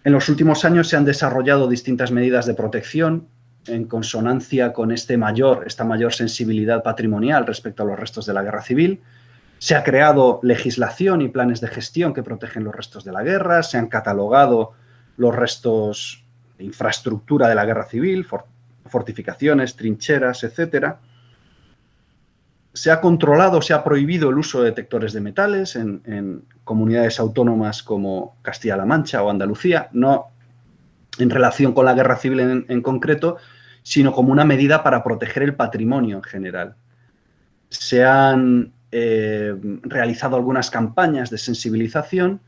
En los últimos años se han desarrollado distintas medidas de protección en consonancia con esta mayor sensibilidad patrimonial respecto a los restos de la guerra civil. Se ha creado legislación y planes de gestión que protegen los restos de la guerra, se han catalogado los restos de infraestructura de la guerra civil, fortificaciones, trincheras, etcétera. Se ha controlado, se ha prohibido el uso de detectores de metales en comunidades autónomas como Castilla-La Mancha o Andalucía, no en relación con la guerra civil en concreto, sino como una medida para proteger el patrimonio en general. Se han realizado algunas campañas de sensibilización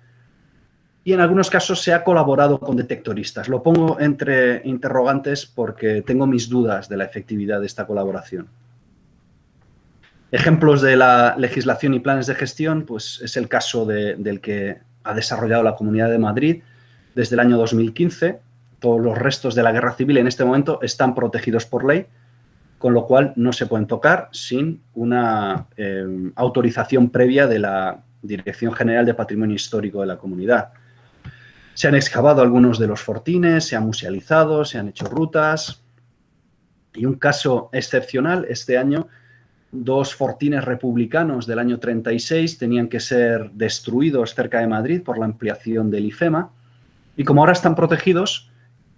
y en algunos casos se ha colaborado con detectoristas. Lo pongo entre interrogantes porque tengo mis dudas de la efectividad de esta colaboración. Ejemplos de la legislación y planes de gestión, pues es el caso del que ha desarrollado la Comunidad de Madrid desde el año 2015. Todos los restos de la guerra civil en este momento están protegidos por ley, con lo cual no se pueden tocar sin una autorización previa de la Dirección General de Patrimonio Histórico de la Comunidad. Se han excavado algunos de los fortines, se han musealizado, se han hecho rutas. Y un caso excepcional este año: 2 fortines republicanos del año 36 tenían que ser destruidos cerca de Madrid por la ampliación del IFEMA, y como ahora están protegidos,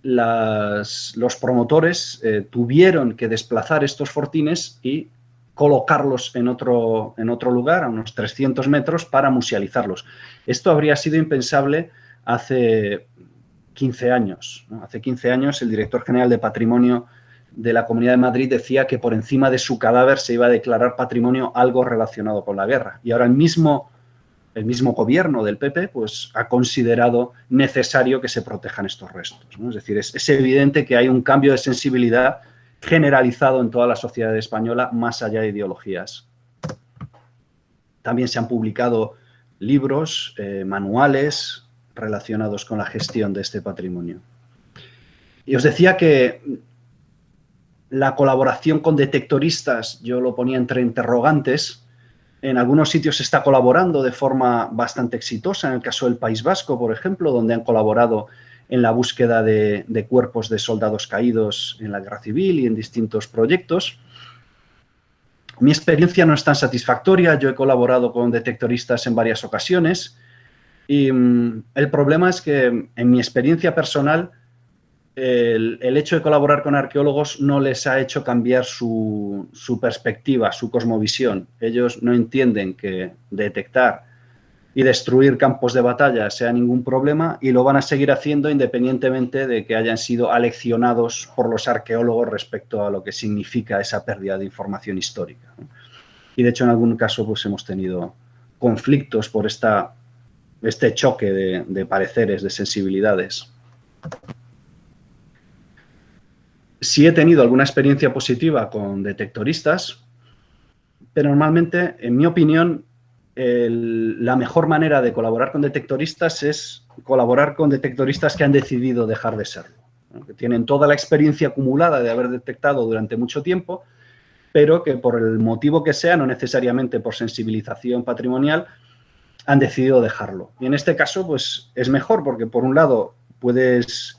los promotores tuvieron que desplazar estos fortines y colocarlos en otro lugar, a unos 300 metros, para musealizarlos. Esto habría sido impensable hace 15 años, ¿no? Hace 15 años el director general de Patrimonio de la Comunidad de Madrid decía que por encima de su cadáver se iba a declarar patrimonio algo relacionado con la guerra. Y ahora el mismo gobierno del PP pues, ha considerado necesario que se protejan estos restos, ¿no? Es decir, es evidente que hay un cambio de sensibilidad generalizado en toda la sociedad española, más allá de ideologías. También se han publicado libros, manuales relacionados con la gestión de este patrimonio. Y os decía que la colaboración con detectoristas, yo lo ponía entre interrogantes. En algunos sitios se está colaborando de forma bastante exitosa, en el caso del País Vasco, por ejemplo, donde han colaborado en la búsqueda de cuerpos de soldados caídos en la guerra civil y en distintos proyectos. Mi experiencia no es tan satisfactoria. Yo he colaborado con detectoristas en varias ocasiones y el problema es que, en mi experiencia personal, el hecho de colaborar con arqueólogos no les ha hecho cambiar su perspectiva, su cosmovisión. Ellos no entienden que detectar y destruir campos de batalla sea ningún problema, y lo van a seguir haciendo independientemente de que hayan sido aleccionados por los arqueólogos respecto a lo que significa esa pérdida de información histórica. Y de hecho en algún caso pues hemos tenido conflictos por este choque de pareceres, de sensibilidades. Sí he tenido alguna experiencia positiva con detectoristas, pero normalmente, en mi opinión, la mejor manera de colaborar con detectoristas es colaborar con detectoristas que han decidido dejar de serlo, ¿no? Que tienen toda la experiencia acumulada de haber detectado durante mucho tiempo, pero que por el motivo que sea, no necesariamente por sensibilización patrimonial, han decidido dejarlo. Y en este caso, pues es mejor porque, por un lado, puedes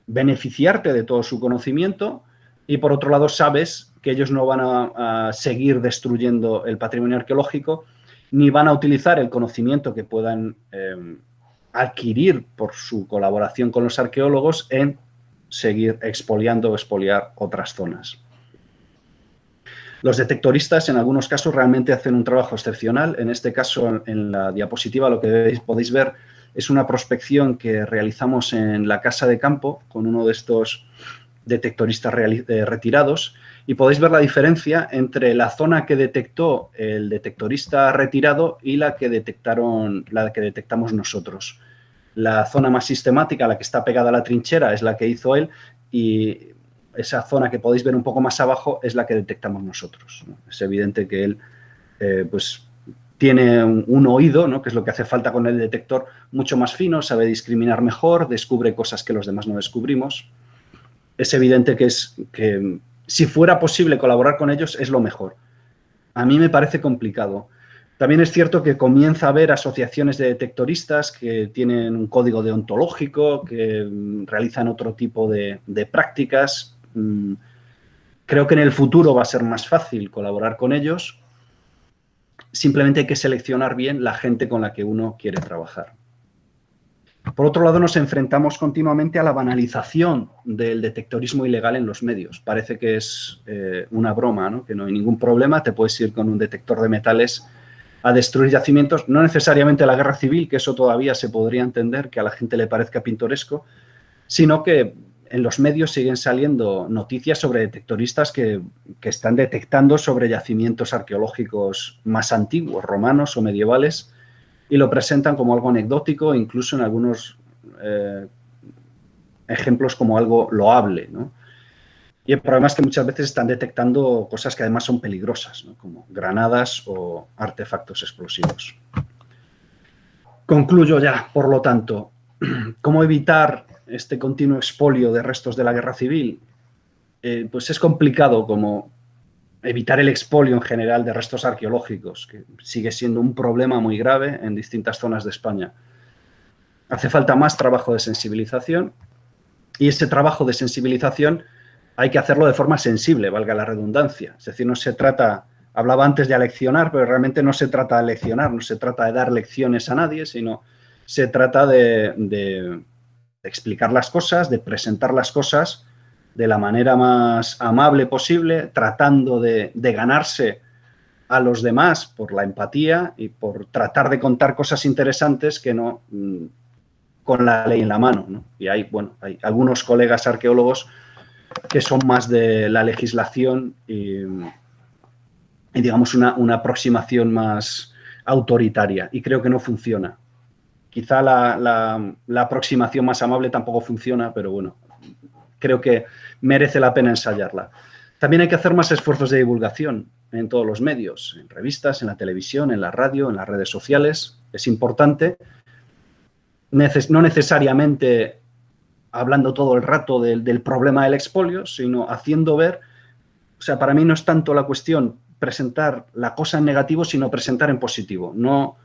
beneficiarte de todo su conocimiento y, por otro lado, sabes que ellos no van a seguir destruyendo el patrimonio arqueológico, ni van a utilizar el conocimiento que puedan adquirir por su colaboración con los arqueólogos en seguir expoliando o expoliar otras zonas. Los detectoristas, en algunos casos, realmente hacen un trabajo excepcional. En este caso, en la diapositiva, lo que podéis ver es una prospección que realizamos en la Casa de Campo con uno de estos detectoristas retirados, y podéis ver la diferencia entre la zona que detectó el detectorista retirado y la que detectamos nosotros. La zona más sistemática, la que está pegada a la trinchera, es la que hizo él, y esa zona que podéis ver un poco más abajo es la que detectamos nosotros, ¿no? Es evidente que él pues tiene un oído, ¿no?, que es lo que hace falta con el detector, mucho más fino, sabe discriminar mejor, descubre cosas que los demás no descubrimos. Es evidente que si fuera posible colaborar con ellos es lo mejor. A mí me parece complicado. También es cierto que comienza a haber asociaciones de detectoristas que tienen un código deontológico, que realizan otro tipo de prácticas. Creo que en el futuro va a ser más fácil colaborar con ellos. Simplemente hay que seleccionar bien la gente con la que uno quiere trabajar. Por otro lado, nos enfrentamos continuamente a la banalización del detectorismo ilegal en los medios. Parece que es una broma, ¿no? Que no hay ningún problema, te puedes ir con un detector de metales a destruir yacimientos, no necesariamente la guerra civil, que eso todavía se podría entender, que a la gente le parezca pintoresco, sino que en los medios siguen saliendo noticias sobre detectoristas que están detectando sobre yacimientos arqueológicos más antiguos, romanos o medievales, y lo presentan como algo anecdótico, incluso en algunos ejemplos como algo loable, ¿no? Y el problema es que muchas veces están detectando cosas que además son peligrosas, ¿no? Como granadas o artefactos explosivos. Concluyo ya, por lo tanto, ¿cómo evitar este continuo expolio de restos de la guerra civil? Pues es complicado como evitar el expolio en general de restos arqueológicos, que sigue siendo un problema muy grave en distintas zonas de España. Hace falta más trabajo de sensibilización y ese trabajo de sensibilización hay que hacerlo de forma sensible, valga la redundancia. Es decir, no se trata, hablaba antes de aleccionar, pero realmente no se trata de aleccionar, no se trata de dar lecciones a nadie, sino se trata de explicar las cosas, de presentar las cosas de la manera más amable posible, tratando de ganarse a los demás por la empatía y por tratar de contar cosas interesantes que no con la ley en la mano, ¿no? Y hay algunos colegas arqueólogos que son más de la legislación y digamos, una aproximación más autoritaria. Y creo que no funciona. Quizá la aproximación más amable tampoco funciona, pero bueno, creo que merece la pena ensayarla. También hay que hacer más esfuerzos de divulgación en todos los medios, en revistas, en la televisión, en la radio, en las redes sociales. Es importante. No necesariamente hablando todo el rato del problema del expolio, sino haciendo ver, o sea, para mí no es tanto la cuestión presentar la cosa en negativo, sino presentar en positivo. No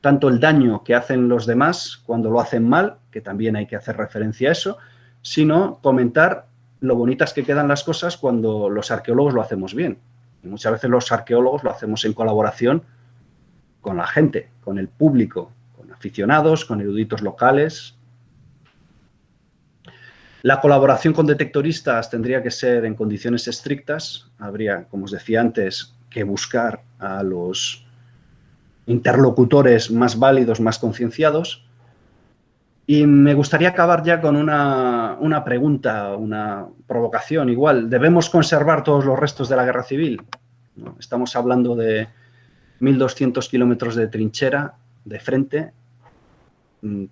tanto el daño que hacen los demás cuando lo hacen mal, que también hay que hacer referencia a eso, sino comentar lo bonitas que quedan las cosas cuando los arqueólogos lo hacemos bien. Y muchas veces los arqueólogos lo hacemos en colaboración con la gente, con el público, con aficionados, con eruditos locales. La colaboración con detectoristas tendría que ser en condiciones estrictas. Habría, como os decía antes, que buscar a los interlocutores más válidos, más concienciados. Y me gustaría acabar ya con una pregunta, una provocación. Igual, ¿debemos conservar todos los restos de la guerra civil? ¿No? Estamos hablando de 1.200 kilómetros de trinchera de frente,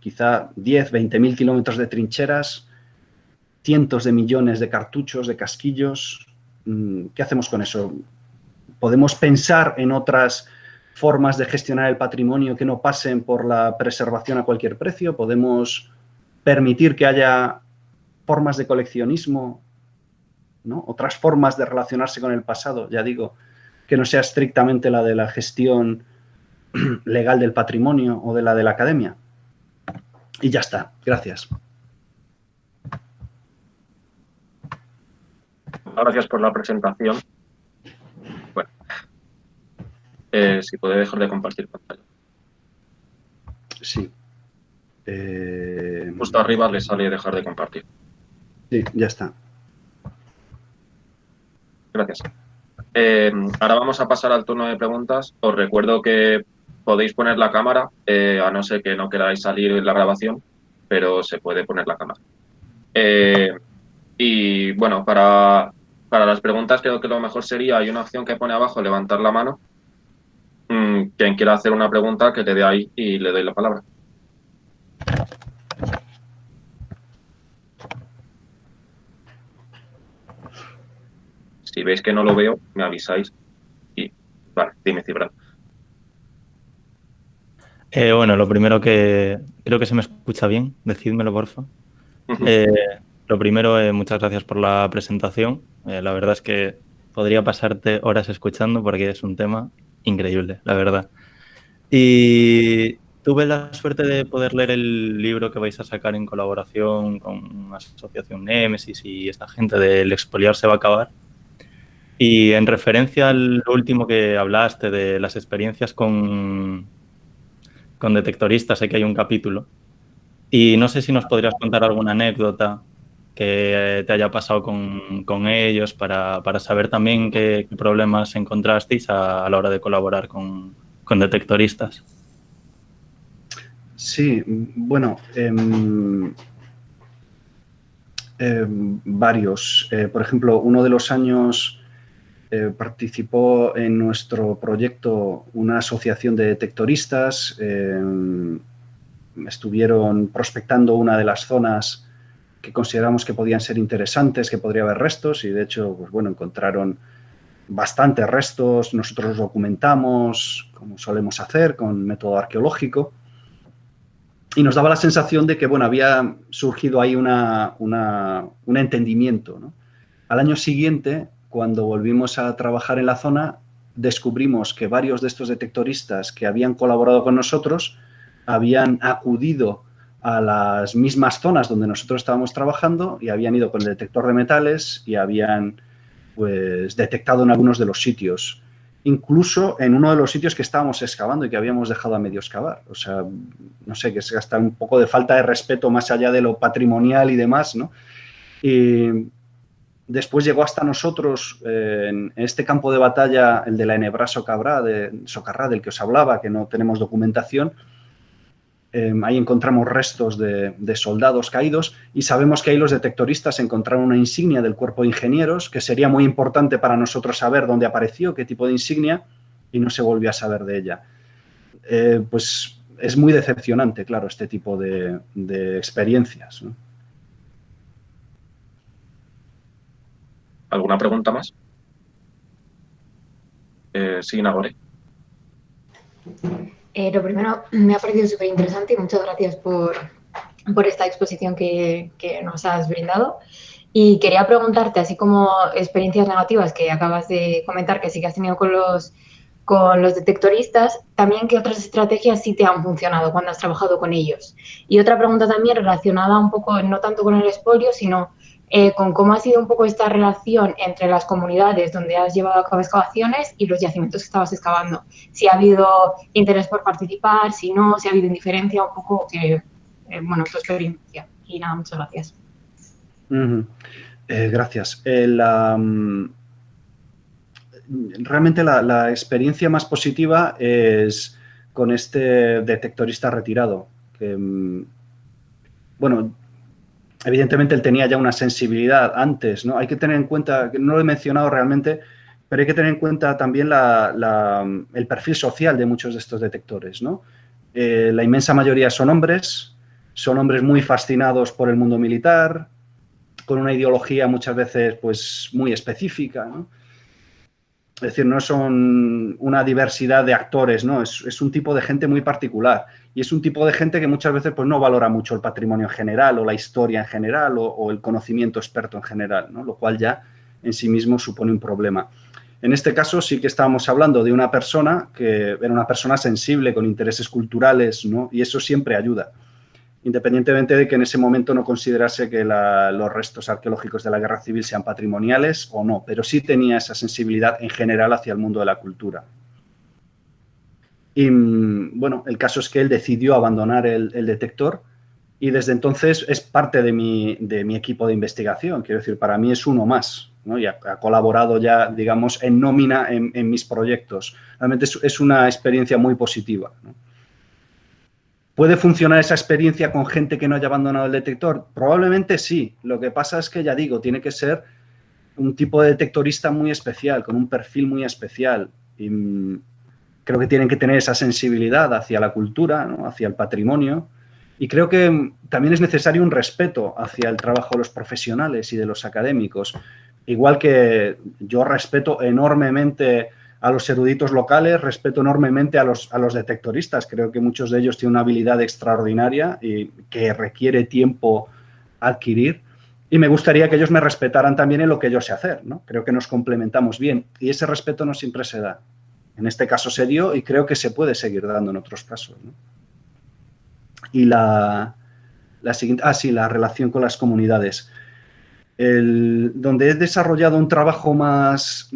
quizá 10, 20.000 kilómetros de trincheras, cientos de millones de cartuchos, de casquillos. ¿Qué hacemos con eso? ¿Podemos pensar en otras formas de gestionar el patrimonio que no pasen por la preservación a cualquier precio? ¿Podemos permitir que haya formas de coleccionismo, ¿no? Otras formas de relacionarse con el pasado, ya digo, que no sea estrictamente la de la gestión legal del patrimonio o de la academia? Y ya está. Gracias. Gracias por la presentación. Bueno, si puede dejar de compartir pantalla. Sí. Justo arriba le sale dejar de compartir. Sí, ya está. Gracias. Ahora vamos a pasar al turno de preguntas. Os recuerdo que podéis poner la cámara, a no ser que no queráis salir en la grabación, pero se puede poner la cámara. Y bueno, para las preguntas creo que lo mejor sería, hay una opción que pone abajo, levantar la mano. Quien quiera hacer una pregunta, que le dé ahí y le doy la palabra. Si veis que no lo veo, me avisáis. Y vale, dime, Cibran. Bueno, lo primero que creo que se me escucha bien, decídmelo, porfa. Lo primero, muchas gracias por la presentación. La verdad es que podría pasarte horas escuchando porque es un tema increíble, la verdad. Y tuve la suerte de poder leer el libro que vais a sacar en colaboración con Asociación Némesis y esta gente del Expoliar se va a acabar. Y en referencia al último que hablaste de las experiencias con detectoristas, sé que hay un capítulo. Y no sé si nos podrías contar alguna anécdota que te haya pasado con ellos para saber también qué problemas encontrasteis a la hora de colaborar con detectoristas. Sí, bueno, varios. Por ejemplo, uno de los años participó en nuestro proyecto una asociación de detectoristas. Estuvieron prospectando una de las zonas que consideramos que podían ser interesantes, que podría haber restos, y de hecho, pues bueno, encontraron bastantes restos. Nosotros los documentamos, como solemos hacer, con método arqueológico. Y nos daba la sensación de que, bueno, había surgido ahí un entendimiento, ¿no? Al año siguiente, cuando volvimos a trabajar en la zona, descubrimos que varios de estos detectoristas que habían colaborado con nosotros habían acudido a las mismas zonas donde nosotros estábamos trabajando y habían ido con el detector de metales y habían, pues, detectado en algunos de los sitios. Incluso en uno de los sitios que estábamos excavando y que habíamos dejado a medio excavar. O sea, no sé, que es hasta un poco de falta de respeto más allá de lo patrimonial y demás, ¿no? Y después llegó hasta nosotros en este campo de batalla, el de la Enebra Socarrá, del que os hablaba, que no tenemos documentación. Ahí encontramos restos de soldados caídos y sabemos que ahí los detectoristas encontraron una insignia del cuerpo de ingenieros que sería muy importante para nosotros saber dónde apareció, qué tipo de insignia, y no se volvió a saber de ella. Pues es muy decepcionante, claro, este tipo de experiencias, ¿no? ¿Alguna pregunta más? Sí, Nagore. Lo primero, me ha parecido súper interesante y muchas gracias por esta exposición que nos has brindado. Y quería preguntarte, así como experiencias negativas que acabas de comentar que sí que has tenido con los detectoristas, también qué otras estrategias sí te han funcionado cuando has trabajado con ellos. Y otra pregunta también relacionada un poco, no tanto con el expolio, sino con cómo ha sido un poco esta relación entre las comunidades donde has llevado a cabo excavaciones y los yacimientos que estabas excavando. Si ha habido interés por participar, si no, si ha habido indiferencia, un poco, bueno, tu experiencia. Y nada, muchas gracias. Gracias. Realmente la experiencia más positiva es con este detectorista retirado, que, bueno, evidentemente él tenía ya una sensibilidad antes, ¿no? Hay que tener en cuenta, que no lo he mencionado realmente, pero hay que tener en cuenta también el perfil social de muchos de estos detectores, ¿no? La inmensa mayoría son hombres muy fascinados por el mundo militar, con una ideología muchas veces pues muy específica, ¿no? Es decir, no son una diversidad de actores, ¿no? Es un tipo de gente muy particular y es un tipo de gente que muchas veces pues, no valora mucho el patrimonio en general o la historia en general o el conocimiento experto en general, ¿no? Lo cual ya en sí mismo supone un problema. En este caso sí que estábamos hablando de una persona que era una persona sensible, con intereses culturales, ¿no? Y eso siempre ayuda, independientemente de que en ese momento no considerase que los restos arqueológicos de la Guerra Civil sean patrimoniales o no, pero sí tenía esa sensibilidad en general hacia el mundo de la cultura. Y bueno, el caso es que él decidió abandonar el detector y desde entonces es parte de mi equipo de investigación. Quiero decir, para mí es uno más, ¿no? Y ha colaborado ya, digamos, en nómina en mis proyectos. Realmente es una experiencia muy positiva, ¿no? ¿Puede funcionar esa experiencia con gente que no haya abandonado el detector? Probablemente sí. Lo que pasa es que, ya digo, tiene que ser un tipo de detectorista muy especial, con un perfil muy especial. Y creo que tienen que tener esa sensibilidad hacia la cultura, ¿no? Hacia el patrimonio. Y creo que también es necesario un respeto hacia el trabajo de los profesionales y de los académicos. Igual que yo respeto enormemente a los eruditos locales, respeto enormemente a los detectoristas. Creo que muchos de ellos tienen una habilidad extraordinaria y que requiere tiempo adquirir. Y me gustaría que ellos me respetaran también en lo que yo sé hacer, ¿no? Creo que nos complementamos bien y ese respeto no siempre se da. En este caso se dio y creo que se puede seguir dando en otros casos, ¿no? Y la siguiente, la relación con las comunidades. Donde he desarrollado un trabajo más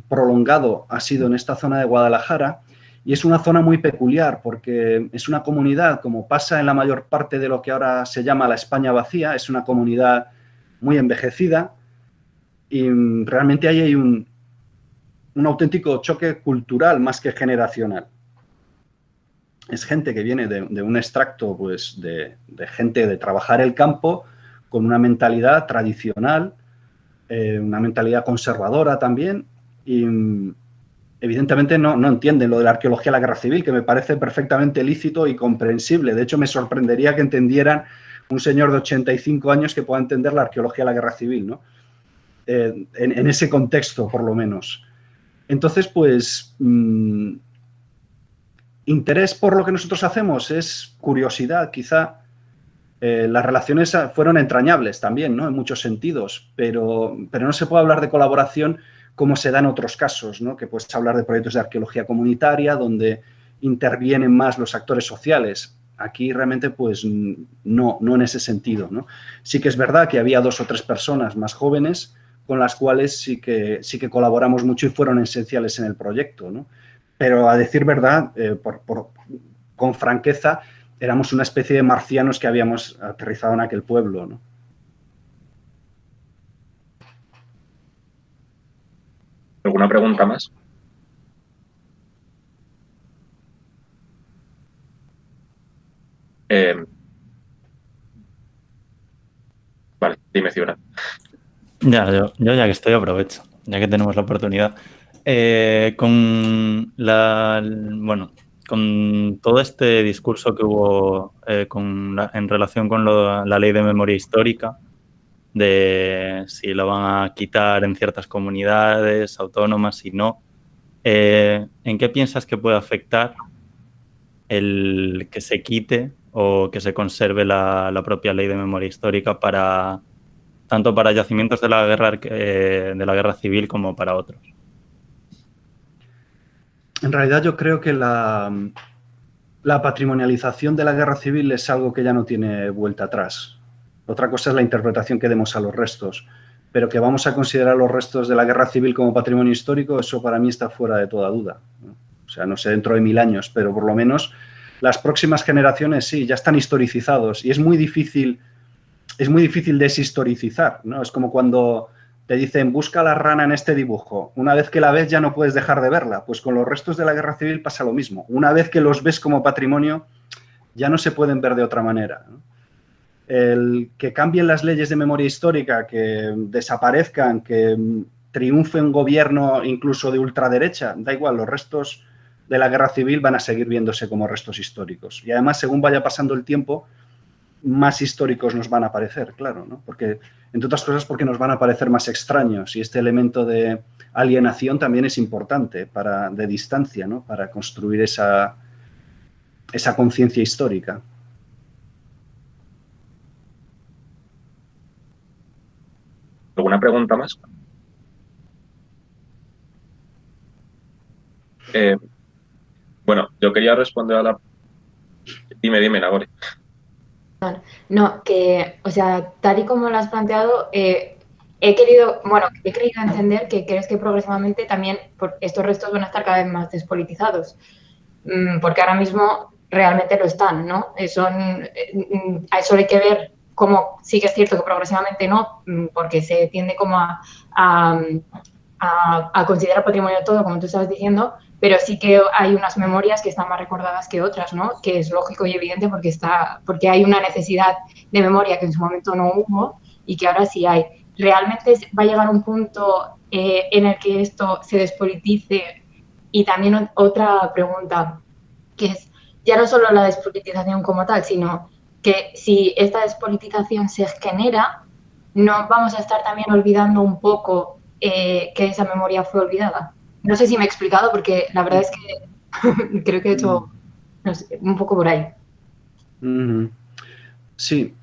prolongado ha sido en esta zona de Guadalajara, y es una zona muy peculiar porque es una comunidad, como pasa en la mayor parte de lo que ahora se llama la España vacía, es una comunidad muy envejecida y realmente ahí hay un auténtico choque cultural más que generacional. Es gente que viene de un extracto pues, de gente de trabajar el campo con una mentalidad tradicional, una mentalidad conservadora también, y evidentemente no entienden lo de la arqueología de la guerra civil, que me parece perfectamente lícito y comprensible. De hecho, me sorprendería que entendieran un señor de 85 años que pueda entender la arqueología de la guerra civil, ¿no? En ese contexto, por lo menos. Entonces, pues, interés por lo que nosotros hacemos es curiosidad, quizá. Las relaciones fueron entrañables también, ¿no? En muchos sentidos, pero no se puede hablar de colaboración como se da en otros casos, ¿no? Que puedes hablar de proyectos de arqueología comunitaria donde intervienen más los actores sociales. Aquí realmente pues no en ese sentido, ¿no? Sí que es verdad que había 2 o 3 personas más jóvenes con las cuales sí que colaboramos mucho y fueron esenciales en el proyecto, ¿no? Pero a decir verdad, con franqueza, éramos una especie de marcianos que habíamos aterrizado en aquel pueblo, ¿no? ¿Alguna pregunta más? Vale, dime, Ciudad. Yo ya que estoy aprovecho, ya que tenemos la oportunidad. Con todo este discurso que hubo en relación con la ley de memoria histórica, de si lo van a quitar en ciertas comunidades autónomas, si no, ¿en qué piensas que puede afectar el que se quite o que se conserve la propia ley de memoria histórica tanto para yacimientos de la guerra civil como para otros? En realidad yo creo que la patrimonialización de la guerra civil es algo que ya no tiene vuelta atrás. Otra cosa es la interpretación que demos a los restos, pero que vamos a considerar los restos de la guerra civil como patrimonio histórico, eso para mí está fuera de toda duda, ¿no? O sea, no sé dentro de 1000 años, pero por lo menos las próximas generaciones sí, ya están historicizados y es muy difícil deshistoricizar, ¿no? Es como cuando te dicen, busca la rana en este dibujo. Una vez que la ves ya no puedes dejar de verla. Pues con los restos de la guerra civil pasa lo mismo. Una vez que los ves como patrimonio, ya no se pueden ver de otra manera, ¿no? El que cambien las leyes de memoria histórica, que desaparezcan, que triunfe un gobierno incluso de ultraderecha, da igual, los restos de la guerra civil van a seguir viéndose como restos históricos. Y además, según vaya pasando el tiempo, más históricos nos van a parecer, claro, ¿no? Porque, entre otras cosas, porque nos van a parecer más extraños y este elemento de alienación también es importante de distancia, ¿no? Para construir esa conciencia histórica. ¿Alguna pregunta más? Bueno, yo quería responder a la... Dime, Nagore. No, que, o sea, tal y como lo has planteado, he creído entender que crees que progresivamente también estos restos van a estar cada vez más despolitizados, porque ahora mismo realmente lo están, ¿no? Solo hay que ver cómo sí que es cierto que progresivamente no, porque se tiende como a considerar patrimonio todo, como tú estabas diciendo, pero sí que hay unas memorias que están más recordadas que otras, ¿no? Que es lógico y evidente porque hay una necesidad de memoria que en su momento no hubo y que ahora sí hay. ¿Realmente va a llegar un punto en el que esto se despolitice? Y también otra pregunta, que es ya no solo la despolitización como tal, sino que si esta despolitización se genera, ¿no vamos a estar también olvidando un poco que esa memoria fue olvidada? No sé si me he explicado porque la verdad es que creo que he hecho un poco por ahí. Sí,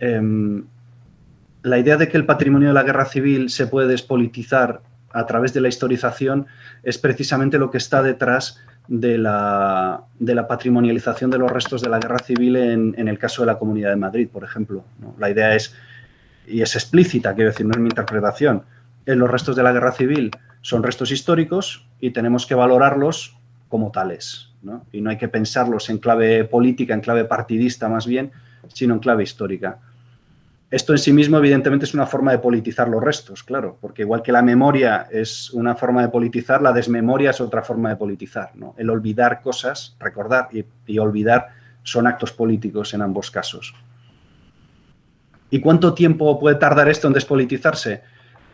la idea de que el patrimonio de la guerra civil se puede despolitizar a través de la historización es precisamente lo que está detrás de la patrimonialización de los restos de la guerra civil en el caso de la Comunidad de Madrid, por ejemplo, ¿no? La idea es, y es explícita, quiero decir, no es mi interpretación, los restos de la guerra civil son restos históricos y tenemos que valorarlos como tales, ¿no? Y no hay que pensarlos en clave política, en clave partidista más bien, sino en clave histórica. Esto en sí mismo, evidentemente, es una forma de politizar los restos, claro, porque igual que la memoria es una forma de politizar, la desmemoria es otra forma de politizar, ¿no? El olvidar cosas, recordar y olvidar son actos políticos en ambos casos. ¿Y cuánto tiempo puede tardar esto en despolitizarse?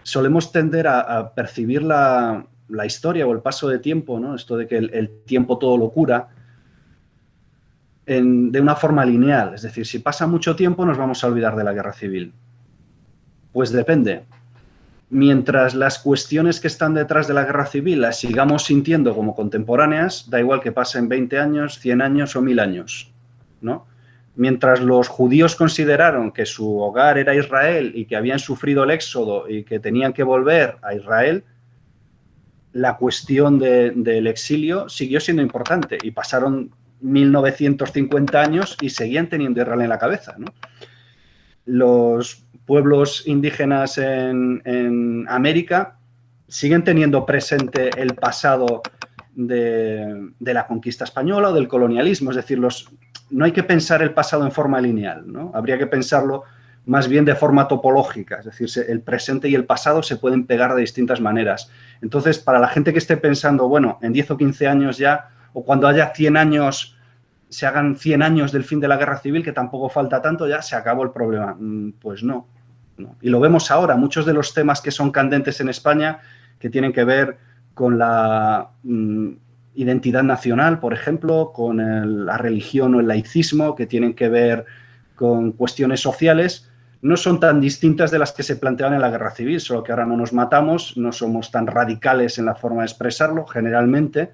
Solemos tender a percibir la historia o el paso de tiempo, ¿no? Esto de que el tiempo todo lo cura, de una forma lineal. Es decir, si pasa mucho tiempo nos vamos a olvidar de la guerra civil. Pues depende. Mientras las cuestiones que están detrás de la guerra civil las sigamos sintiendo como contemporáneas, da igual que pasen 20 años, 100 años o 1000 años, ¿no? Mientras los judíos consideraron que su hogar era Israel y que habían sufrido el éxodo y que tenían que volver a Israel, la cuestión del exilio siguió siendo importante y pasaron 1950 años y seguían teniendo Israel en la cabeza, ¿no? Los pueblos indígenas en América siguen teniendo presente el pasado de la conquista española o del colonialismo, es decir, no hay que pensar el pasado en forma lineal, ¿no? Habría que pensarlo más bien de forma topológica, es decir, el presente y el pasado se pueden pegar de distintas maneras. Entonces, para la gente que esté pensando, bueno, en 10 o 15 años ya, o cuando haya 100 años, se hagan 100 años del fin de la guerra civil, que tampoco falta tanto, ya se acabó el problema. Pues no. Y lo vemos ahora, muchos de los temas que son candentes en España, que tienen que ver con la identidad nacional, por ejemplo, con la religión o el laicismo, que tienen que ver con cuestiones sociales, no son tan distintas de las que se planteaban en la guerra civil, solo que ahora no nos matamos, no somos tan radicales en la forma de expresarlo, generalmente,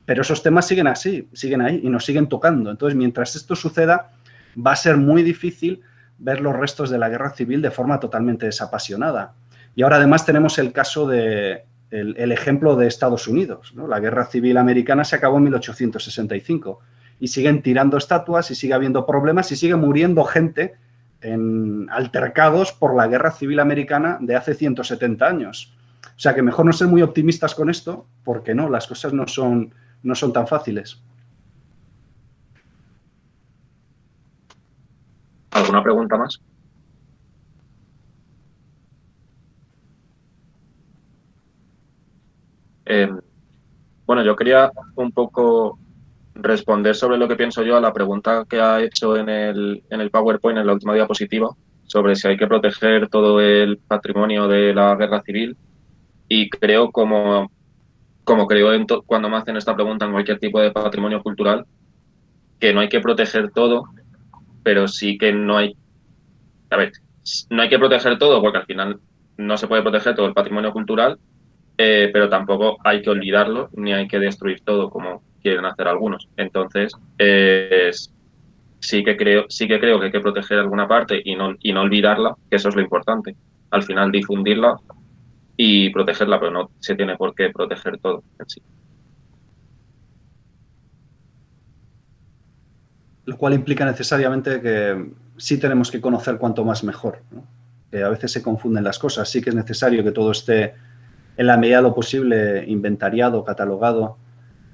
pero esos temas siguen así, siguen ahí y nos siguen tocando. Entonces, mientras esto suceda, va a ser muy difícil ver los restos de la guerra civil de forma totalmente desapasionada. Y ahora además tenemos el caso el ejemplo de Estados Unidos, ¿no? La guerra civil americana se acabó en 1865 y siguen tirando estatuas y sigue habiendo problemas y sigue muriendo gente en altercados por la guerra civil americana de hace 170 años. O sea que mejor no ser muy optimistas con esto, porque no, las cosas no son tan fáciles. ¿Alguna pregunta más? Bueno, yo quería un poco responder sobre lo que pienso yo a la pregunta que ha hecho en el PowerPoint, en la última diapositiva, sobre si hay que proteger todo el patrimonio de la guerra civil. Y creo, como creo cuando me hacen esta pregunta en cualquier tipo de patrimonio cultural, que no hay que proteger todo, pero sí que no hay... A ver, no hay que proteger todo porque al final no se puede proteger todo el patrimonio cultural, pero tampoco hay que olvidarlo ni hay que destruir todo como quieren hacer algunos. Entonces, sí que creo que hay que proteger alguna parte y no olvidarla, que eso es lo importante. Al final difundirla y protegerla, pero no se tiene por qué proteger todo en sí. Lo cual implica necesariamente que sí tenemos que conocer cuanto más mejor, ¿no? Que a veces se confunden las cosas. Sí que es necesario que todo esté en la medida de lo posible inventariado, catalogado,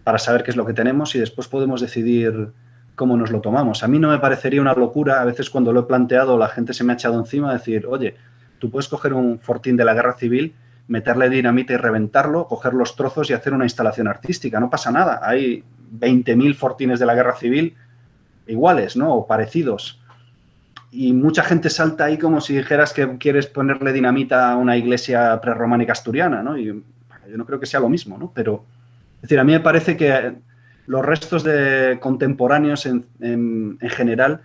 para saber qué es lo que tenemos y después podemos decidir cómo nos lo tomamos. A mí no me parecería una locura, a veces cuando lo he planteado la gente se me ha echado encima a decir, oye, tú puedes coger un fortín de la guerra civil, meterle dinamita y reventarlo, coger los trozos y hacer una instalación artística. No pasa nada. Hay 20.000 fortines de la guerra civil iguales, ¿no? O parecidos. Y mucha gente salta ahí como si dijeras que quieres ponerle dinamita a una iglesia prerrománica asturiana, ¿no? Y yo no creo que sea lo mismo, ¿no? Pero, es decir, a mí me parece que los restos de contemporáneos en general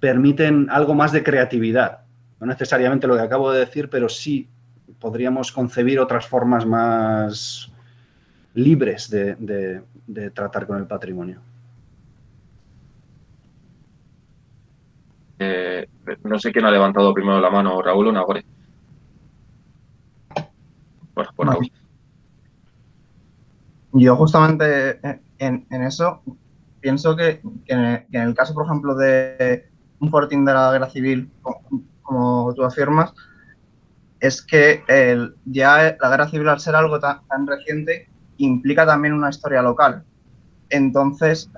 permiten algo más de creatividad. No necesariamente lo que acabo de decir, pero sí podríamos concebir otras formas más libres de tratar con el patrimonio. No sé quién ha levantado primero la mano, Raúl o Nagore. Bueno, por Raúl. Yo justamente en eso pienso que en el caso, por ejemplo, de un fortín de la guerra civil, como tú afirmas, es que ya la guerra civil, al ser algo tan reciente, implica también una historia local. Entonces,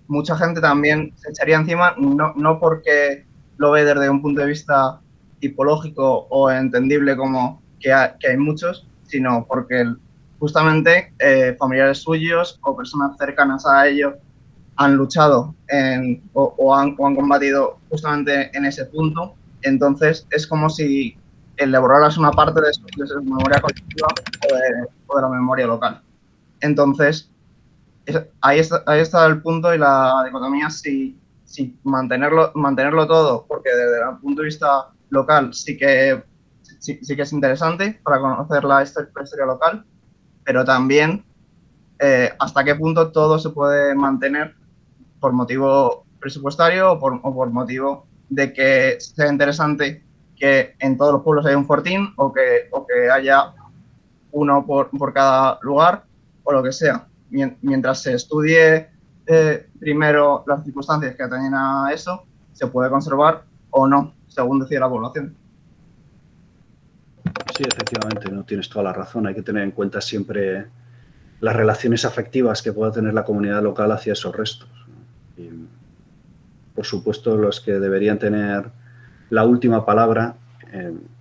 mucha gente también se echaría encima, no porque lo ve desde un punto de vista tipológico o entendible como que hay muchos, sino porque justamente familiares suyos o personas cercanas a ellos han luchado o han combatido justamente en ese punto. Entonces, es como si elaboraras una parte de su memoria colectiva o de la memoria local. Entonces, ahí está el punto y la dicotomía, si mantenerlo todo, porque desde el punto de vista local sí que es interesante para conocer la historia local, pero también hasta qué punto todo se puede mantener por motivo presupuestario o por motivo de que sea interesante que en todos los pueblos haya un fortín o que haya uno por cada lugar o lo que sea. Mientras se estudie primero las circunstancias que atañen a eso, se puede conservar o no, según decide la población. Sí, efectivamente, no tienes toda la razón. Hay que tener en cuenta siempre las relaciones afectivas que pueda tener la comunidad local hacia esos restos. Y, por supuesto, los que deberían tener la última palabra,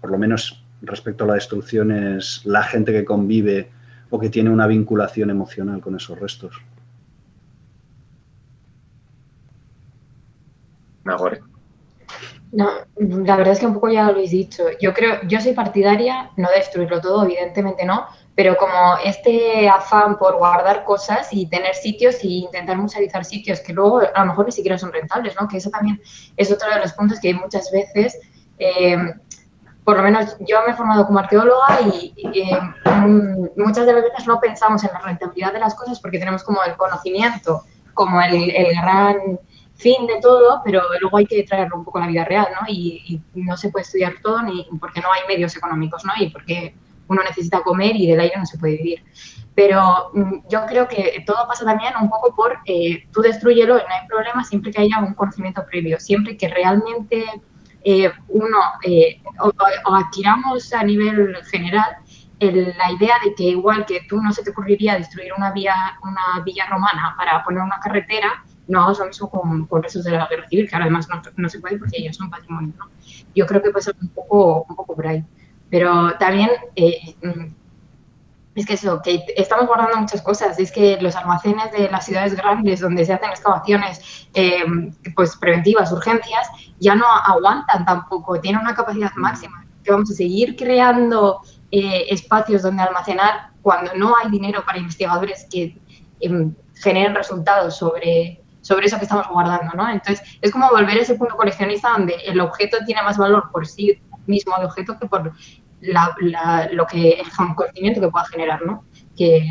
por lo menos respecto a la destrucción, es la gente que convive o que tiene una vinculación emocional con esos restos. Nagore. No, la verdad es que un poco ya lo habéis dicho. Yo soy partidaria, no de destruirlo todo, evidentemente no, pero como este afán por guardar cosas y tener sitios e intentar musealizar sitios que luego a lo mejor ni siquiera son rentables, ¿no? Que eso también es otro de los puntos que muchas veces, por lo menos yo me he formado como arqueóloga y muchas de las veces no pensamos en la rentabilidad de las cosas porque tenemos como el conocimiento, como el gran fin de todo, pero luego hay que traerlo un poco a la vida real, ¿no? Y no se puede estudiar todo ni porque no hay medios económicos, ¿no? Y porque uno necesita comer y del aire no se puede vivir. Pero yo creo que todo pasa también un poco por tú destrúyelo y no hay problema siempre que haya un conocimiento previo, siempre que realmente o adquiramos a nivel general la idea de que igual que tú no se te ocurriría destruir una villa romana para poner una carretera, no hagas lo mismo con restos de la guerra civil, que ahora además no se puede porque ellos son patrimonio, ¿no? Yo creo que pasa un poco por ahí. Pero también es que eso, que estamos guardando muchas cosas. Es que los almacenes de las ciudades grandes donde se hacen excavaciones pues preventivas, urgencias, ya no aguantan tampoco, tienen una capacidad máxima. Que vamos a seguir creando espacios donde almacenar cuando no hay dinero para investigadores que generen resultados sobre eso que estamos guardando, ¿no? Entonces, es como volver a ese punto coleccionista donde el objeto tiene más valor por sí mismo de objeto que por lo que el conocimiento que pueda generar, ¿no? Que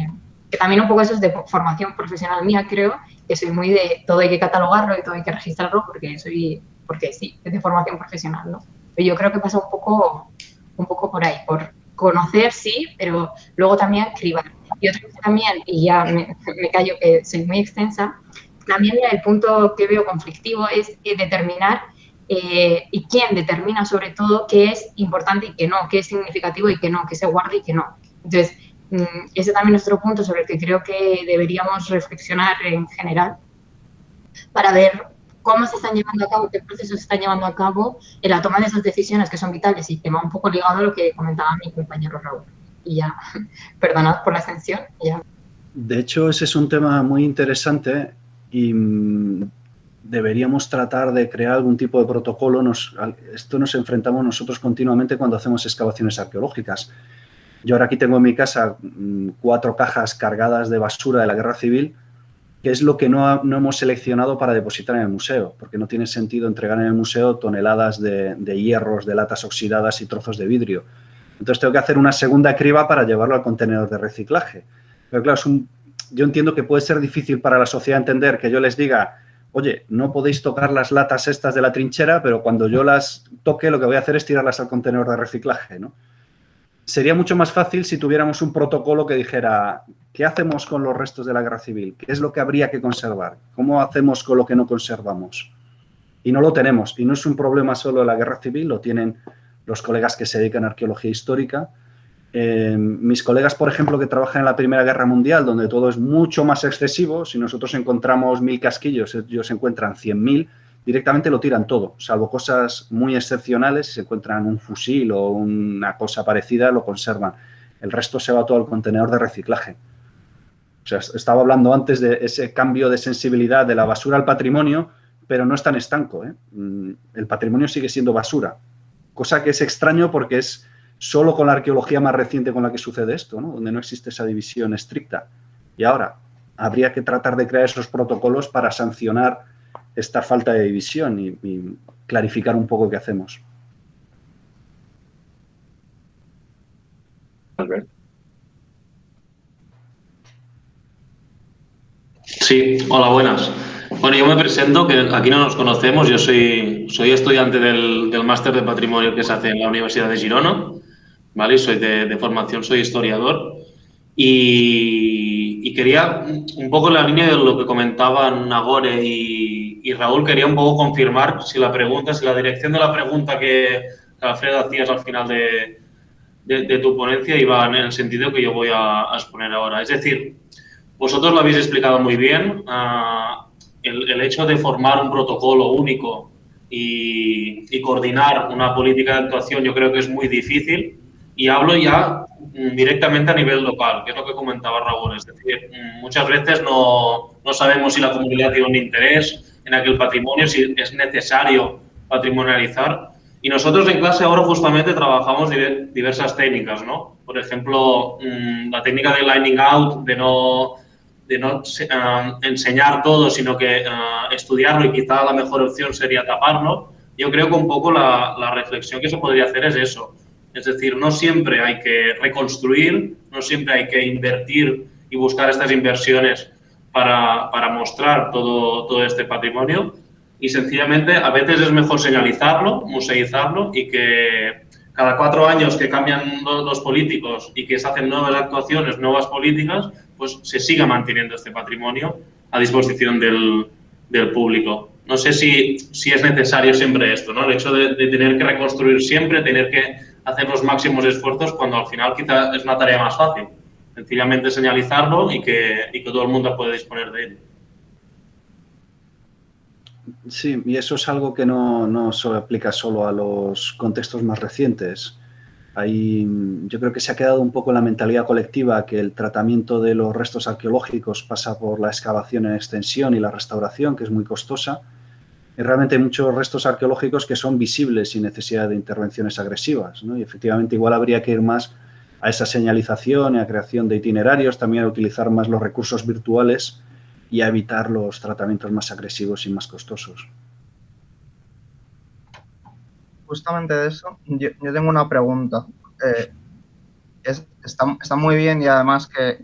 también un poco eso es de formación profesional mía, creo, que soy muy de todo hay que catalogarlo y todo hay que registrarlo porque sí, es de formación profesional, ¿no? Pero yo creo que pasa un poco por ahí, por conocer, sí, pero luego también cribar. Y otra cosa también, y ya me callo que soy muy extensa, también el punto que veo conflictivo es determinar y quién determina sobre todo qué es importante y qué no, qué es significativo y qué no, qué se guarda y qué no. Entonces, ese también es otro punto sobre el que creo que deberíamos reflexionar en general para ver cómo se están llevando a cabo, qué procesos se están llevando a cabo en la toma de esas decisiones que son vitales y que va un poco ligado a lo que comentaba mi compañero Raúl. Y ya, perdonad por la extensión. Ya. De hecho, ese es un tema muy interesante y deberíamos tratar de crear algún tipo de protocolo. Esto nos enfrentamos nosotros continuamente cuando hacemos excavaciones arqueológicas. Yo ahora aquí tengo en mi casa 4 cajas cargadas de basura de la Guerra Civil, que es lo que no hemos seleccionado para depositar en el museo, porque no tiene sentido entregar en el museo toneladas de hierros, de latas oxidadas y trozos de vidrio. Entonces tengo que hacer una segunda criba para llevarlo al contenedor de reciclaje. Pero claro, yo entiendo que puede ser difícil para la sociedad entender que yo les diga, oye, no podéis tocar las latas estas de la trinchera, pero cuando yo las toque lo que voy a hacer es tirarlas al contenedor de reciclaje, ¿no? Sería mucho más fácil si tuviéramos un protocolo que dijera ¿qué hacemos con los restos de la guerra civil? ¿Qué es lo que habría que conservar? ¿Cómo hacemos con lo que no conservamos? Y no lo tenemos. Y no es un problema solo de la guerra civil, lo tienen los colegas que se dedican a arqueología histórica. Mis colegas, por ejemplo, que trabajan en la Primera Guerra Mundial, donde todo es mucho más excesivo, si nosotros encontramos 1000 casquillos, ellos encuentran 100.000, directamente lo tiran todo, salvo cosas muy excepcionales, si se encuentran un fusil o una cosa parecida, lo conservan. El resto se va todo al contenedor de reciclaje. O sea, estaba hablando antes de ese cambio de sensibilidad de la basura al patrimonio, pero no es tan estanco, ¿eh? El patrimonio sigue siendo basura, cosa que es extraño porque es solo con la arqueología más reciente con la que sucede esto, ¿no? Donde no existe esa división estricta. Y ahora habría que tratar de crear esos protocolos para sancionar esta falta de división y clarificar un poco qué hacemos. Albert. Sí, hola, buenas. Bueno, yo me presento, que aquí no nos conocemos, yo soy estudiante del máster de patrimonio que se hace en la Universidad de Girona, ¿vale? Soy de formación, soy historiador y quería, un poco en la línea de lo que comentaban Nagore y Raúl, quería un poco confirmar si la dirección de la pregunta que Alfredo hacías al final de tu ponencia iba en el sentido que yo voy a exponer ahora. Es decir, vosotros lo habéis explicado muy bien. El hecho de formar un protocolo único y coordinar una política de actuación yo creo que es muy difícil. Y hablo ya directamente a nivel local, que es lo que comentaba Raúl. Es decir, muchas veces no sabemos si la comunidad tiene un interés en aquel patrimonio, si es necesario patrimonializar. Y nosotros en clase ahora justamente trabajamos diversas técnicas, ¿no? Por ejemplo, la técnica de lining out, de no enseñar todo, sino que estudiarlo, y quizá la mejor opción sería taparlo. Yo creo que un poco la reflexión que se podría hacer es eso. Es decir, no siempre hay que reconstruir, no siempre hay que invertir y buscar estas inversiones para mostrar todo este patrimonio, y sencillamente a veces es mejor señalizarlo, museizarlo, y que cada 4 años que cambian los políticos y que se hacen nuevas actuaciones, nuevas políticas, pues se siga manteniendo este patrimonio a disposición del público. No sé si es necesario siempre esto, ¿no? El hecho de tener que reconstruir siempre, tener que hacer los máximos esfuerzos, cuando al final quizá es una tarea más fácil. Sencillamente señalizarlo y que todo el mundo pueda disponer de ello. Sí, y eso es algo que no se aplica solo a los contextos más recientes. Yo creo que se ha quedado un poco en la mentalidad colectiva que el tratamiento de los restos arqueológicos pasa por la excavación en extensión y la restauración, que es muy costosa. Y realmente hay muchos restos arqueológicos que son visibles sin necesidad de intervenciones agresivas, ¿no? Y efectivamente igual habría que ir más a esa señalización y a creación de itinerarios, también a utilizar más los recursos virtuales y a evitar los tratamientos más agresivos y más costosos. Justamente de eso, yo tengo una pregunta. Está muy bien, y además que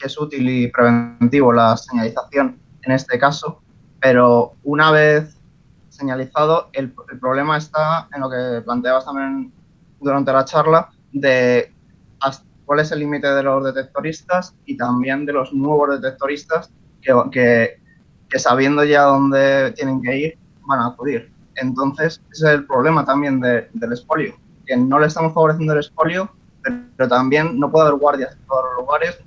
es útil y preventivo la señalización en este caso, pero una vez señalizado, el problema está en lo que planteabas también durante la charla, de cuál es el límite de los detectoristas y también de los nuevos detectoristas que sabiendo ya dónde tienen que ir, van a acudir. Entonces, ese es el problema también del expolio, que no le estamos favoreciendo el expolio, pero también no puede haber guardias en todos los lugares,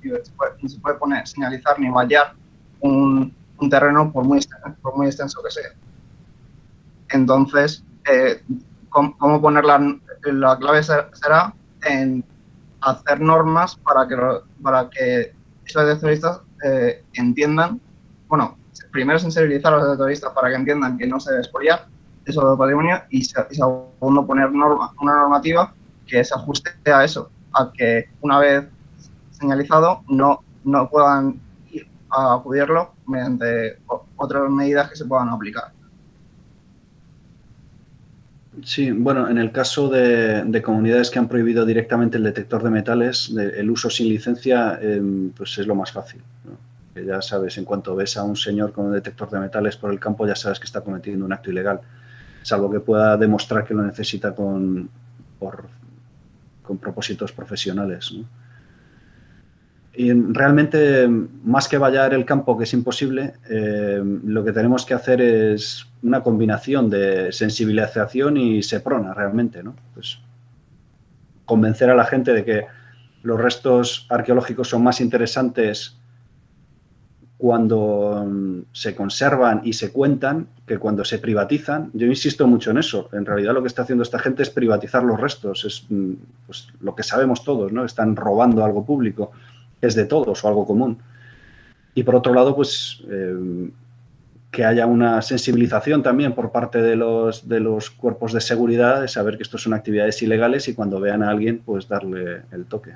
ni se puede señalizar ni vallar un terreno por muy extenso que sea. Entonces, ¿cómo poner la clave será en hacer normas para que esos detectoristas entiendan, bueno, primero sensibilizar a los detectoristas para que entiendan que no se debe expoliar eso del patrimonio, y segundo poner una normativa que se ajuste a eso, a que una vez señalizado no puedan ir a acudirlo mediante otras medidas que se puedan aplicar. Sí, bueno, en el caso de comunidades que han prohibido directamente el detector de metales, el uso sin licencia, pues es lo más fácil, ¿no? Que ya sabes, en cuanto ves a un señor con un detector de metales por el campo, ya sabes que está cometiendo un acto ilegal, salvo que pueda demostrar que lo necesita por con propósitos profesionales, ¿no? Y realmente, más que vallar el campo, que es imposible, lo que tenemos que hacer es una combinación de sensibilización y SEPRONA, realmente, ¿no? Pues convencer a la gente de que los restos arqueológicos son más interesantes cuando se conservan y se cuentan que cuando se privatizan. Yo insisto mucho en eso. En realidad lo que está haciendo esta gente es privatizar los restos. Es pues, lo que sabemos todos, ¿no? Están robando algo público, que es de todos o algo común. Y por otro lado, pues que haya una sensibilización también por parte de los cuerpos de seguridad, de saber que esto son actividades ilegales y cuando vean a alguien, pues darle el toque.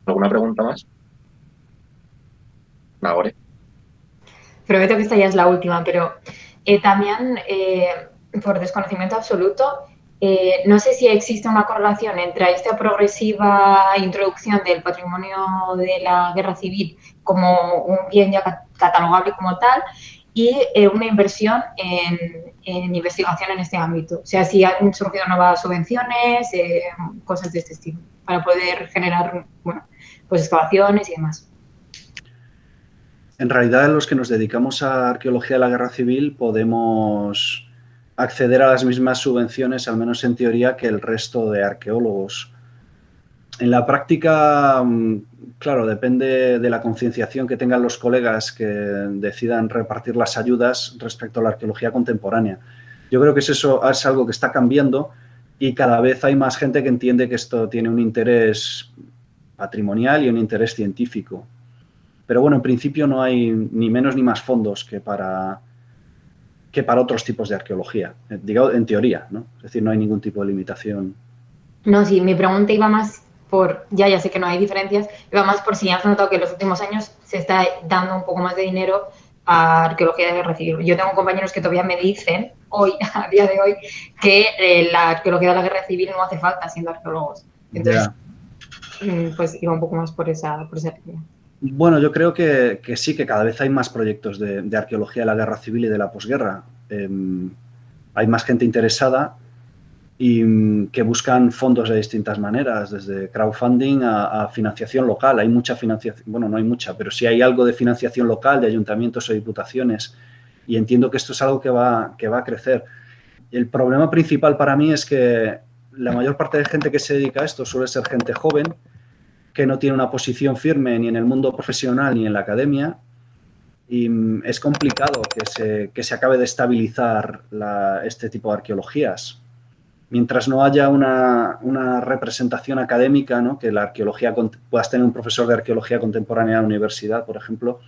¿Alguna pregunta más? Nagore. Prometo que esta ya es la última, pero también, por desconocimiento absoluto, no sé si existe una correlación entre esta progresiva introducción del patrimonio de la guerra civil como un bien ya catalogable como tal y una inversión en investigación en este ámbito. O sea, si han surgido nuevas subvenciones, cosas de este estilo, para poder generar, bueno, pues excavaciones y demás. En realidad, los que nos dedicamos a arqueología de la guerra civil podemos acceder a las mismas subvenciones, al menos en teoría, que el resto de arqueólogos. En la práctica, claro, depende de la concienciación que tengan los colegas que decidan repartir las ayudas respecto a la arqueología contemporánea. Yo creo que eso es algo que está cambiando y cada vez hay más gente que entiende que esto tiene un interés patrimonial y un interés científico. Pero bueno, en principio no hay ni menos ni más fondos que para otros tipos de arqueología, digo, en teoría, ¿no? Es decir, no hay ningún tipo de limitación. No, sí, mi pregunta iba más por, ya sé que no hay diferencias, iba más por si has notado que en los últimos años se está dando un poco más de dinero a arqueología de guerra civil. Yo tengo compañeros que todavía me dicen, hoy, a día de hoy, que la arqueología de la guerra civil no hace falta siendo arqueólogos. Entonces, pues iba un poco más por esa línea. Bueno, yo creo que sí, que cada vez hay más proyectos de arqueología de la guerra civil y de la posguerra. Hay más gente interesada y que buscan fondos de distintas maneras, desde crowdfunding a financiación local. Hay mucha financiación, bueno, no hay mucha, pero sí hay algo de financiación local, de ayuntamientos o diputaciones, y entiendo que esto es algo que va a crecer. El problema principal para mí es que la mayor parte de gente que se dedica a esto suele ser gente joven, que no tiene una posición firme ni en el mundo profesional ni en la academia, y es complicado que se acabe de estabilizar este tipo de arqueologías. Mientras no haya una representación académica, ¿no? Que la arqueología, puedas tener un profesor de arqueología contemporánea en la universidad, por ejemplo,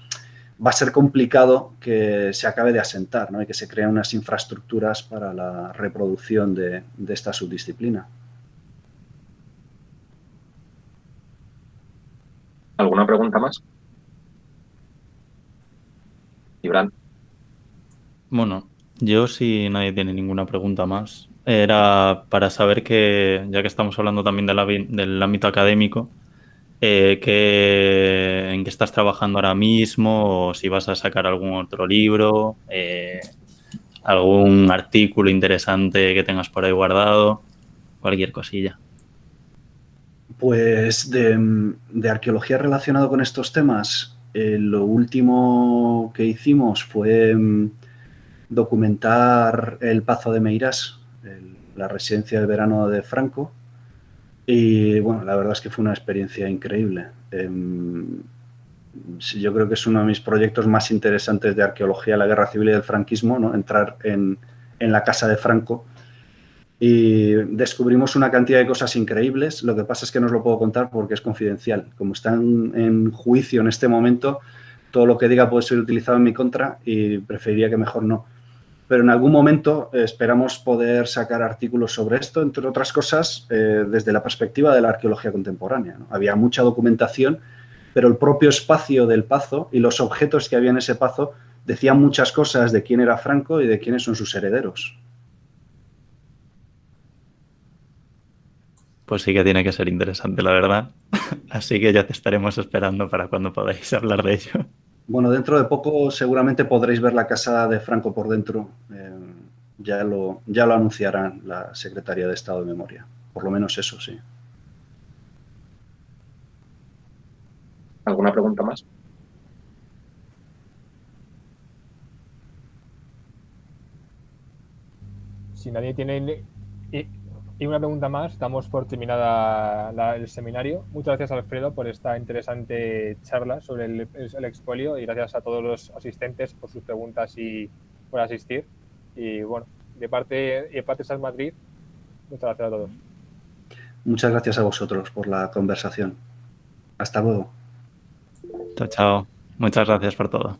va a ser complicado que se acabe de asentar, ¿no? Y que se creen unas infraestructuras para la reproducción de esta subdisciplina. ¿Alguna pregunta más? Ibran. Bueno, yo si nadie tiene ninguna pregunta más, era para saber que, ya que estamos hablando también del ámbito académico, en qué estás trabajando ahora mismo, o si vas a sacar algún otro libro, algún artículo interesante que tengas por ahí guardado, cualquier cosilla. Pues de arqueología relacionado con estos temas, lo último que hicimos fue documentar el Pazo de Meirás, la residencia de verano de Franco, y bueno, la verdad es que fue una experiencia increíble. Yo creo que es uno de mis proyectos más interesantes de arqueología de la guerra civil y del franquismo, ¿no? Entrar en la casa de Franco. Y descubrimos una cantidad de cosas increíbles. Lo que pasa es que no os lo puedo contar porque es confidencial. Como están en juicio en este momento, todo lo que diga puede ser utilizado en mi contra y preferiría que mejor no. Pero en algún momento esperamos poder sacar artículos sobre esto, entre otras cosas, desde la perspectiva de la arqueología contemporánea, ¿no? Había mucha documentación, pero el propio espacio del Pazo y los objetos que había en ese Pazo decían muchas cosas de quién era Franco y de quiénes son sus herederos. Pues sí que tiene que ser interesante, la verdad. Así que ya te estaremos esperando para cuando podáis hablar de ello. Bueno, dentro de poco seguramente podréis ver la casa de Franco por dentro. ya lo anunciarán la Secretaría de Estado de Memoria. Por lo menos eso, sí. ¿Alguna pregunta más? Si nadie tiene y una pregunta más, damos por terminada el seminario. Muchas gracias, Alfredo, por esta interesante charla sobre el expolio y gracias a todos los asistentes por sus preguntas y por asistir. Y bueno, de parte Sal Madrid, muchas gracias a todos. Muchas gracias a vosotros por la conversación. Hasta luego. Chao, chao. Muchas gracias por todo.